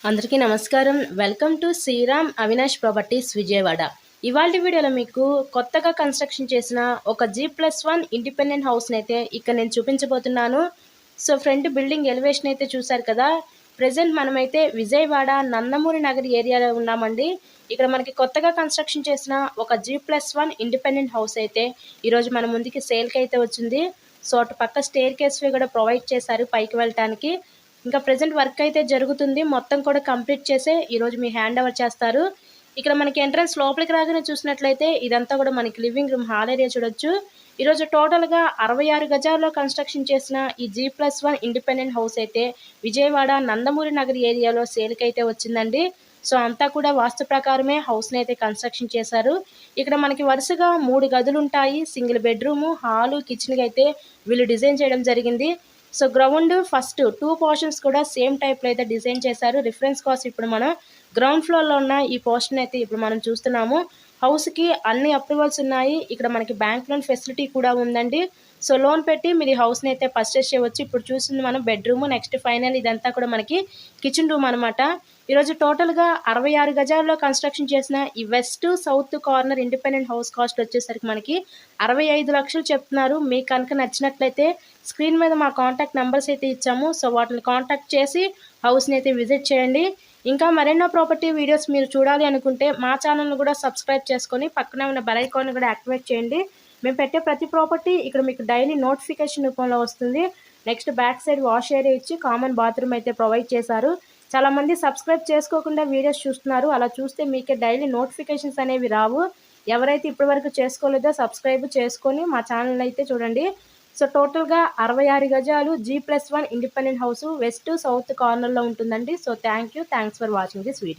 అందరికీ నమస్కారం. Welcome to Shriram Avinash properties Vijayawada. ఇవాల్టి వీడియోలో మీకు కొత్తగా కన్స్ట్రక్షన్ చేసిన ఒక G+1 ఇండిపెండెంట్ హౌస్‌నైతే ఇక్కడ నేను చూపించబోతున్నాను. సో ఫ్రంట్ బిల్డింగ్ ఎలివేషన్ అయితే చూసారు కదా. ప్రెజెంట్ మనమైతే విజయవాడ నందమూరి నగర్ ఏరియాలో ఉన్నామండి. ఇక్కడ మనకి కొత్తగా కన్స్ట్రక్షన్ చేసిన ఒక G+1 ఇండిపెండెంట్ హౌస్ అయితే ఈరోజు మన ముందుకి సేల్‌కి అయితే వచ్చింది. సో అటు పక్క స్టేర్ కేస్‌వి కూడా ప్రొవైడ్ చేశారు పైకి వెళ్ళటానికి. ఇంకా ప్రెజెంట్ వర్క్ అయితే జరుగుతుంది. మొత్తం కూడా కంప్లీట్ చేసే ఈరోజు మీ హ్యాండ్ ఓవర్ చేస్తారు. ఇక్కడ మనకి ఎంట్రన్స్ లోపలికి రాగానే చూసినట్లయితే ఇదంతా కూడా మనకి లివింగ్ రూమ్ హాల్ ఏరియా చూడొచ్చు. ఈరోజు టోటల్గా 66 గజాల్లో కన్స్ట్రక్షన్ చేసిన ఈ G+1 ఇండిపెండెంట్ హౌస్ అయితే విజయవాడ నందమూరి నగర్ ఏరియాలో సేల్కి అయితే వచ్చిందండి. సో అంతా కూడా వాస్తు ప్రకారమే హౌస్ని అయితే కన్స్ట్రక్షన్ చేశారు. ఇక్కడ మనకి వరుసగా 3 గదులు ఉంటాయి. సింగిల్ బెడ్రూము, హాలు, కిచెన్కి అయితే వీళ్ళు డిజైన్ చేయడం జరిగింది. సో గ్రౌండ్ ఫస్ట్ 2 పోర్షన్స్ కూడా సేమ్ టైప్లో అయితే డిజైన్ చేశారు. రిఫరెన్స్ కోసం ఇప్పుడు మనం గ్రౌండ్ ఫ్లోర్లో ఉన్న ఈ పోర్షన్ అయితే ఇప్పుడు మనం చూస్తున్నాము. హౌస్కి అన్ని అప్రూవల్స్ ఉన్నాయి. ఇక్కడ మనకి బ్యాంక్ లోన్ ఫెసిలిటీ కూడా ఉందండి. సో లోన్ పెట్టి మీరు ఈ హౌస్ని అయితే పర్చేస్ చేయవచ్చు. ఇప్పుడు చూసింది మనం బెడ్రూమ్, నెక్స్ట్ ఫైనల్ ఇదంతా కూడా మనకి కిచెన్ రూమ్ అనమాట. ఈరోజు టోటల్గా 66 గజాల్లో కన్స్ట్రక్షన్ చేసిన ఈ west south corner independent house cost వచ్చేసరికి మనకి 65 లక్షలు చెప్తున్నారు. మీకు కనుక నచ్చినట్లయితే స్క్రీన్ మీద మా కాంటాక్ట్ నెంబర్స్ అయితే ఇచ్చాము. సో వాటిని కాంటాక్ట్ చేసి హౌస్ని అయితే విజిట్ చేయండి. ఇంకా మరెన్నో ప్రాపర్టీ వీడియోస్ మీరు చూడాలి అనుకుంటే మా ఛానల్ని కూడా సబ్స్క్రైబ్ చేసుకొని పక్కనే ఉన్న బెల్ ఐకాన్ కూడా యాక్టివేట్ చేయండి. మేము పెట్టే ప్రతి ప్రాపర్టీ ఇక్కడ మీకు డైలీ నోటిఫికేషన్ రూపంలో వస్తుంది. Next back side wash area ఇచ్చి కామన్ బాత్రూమ్ అయితే ప్రొవైడ్ చేశారు. చాలామంది సబ్స్క్రైబ్ చేసుకోకుండా వీడియోస్ చూస్తున్నారు. అలా చూస్తే మీకే డైలీ నోటిఫికేషన్స్ అనేవి రావు. ఎవరైతే ఇప్పటివరకు చేసుకోలేదో సబ్స్క్రైబ్ చేసుకొని మా ఛానల్ అయితే చూడండి. సో టోటల్గా 66 గజాలు G+1 independent house west south కార్నర్లో ఉంటుందండి. So thanks for watching this video.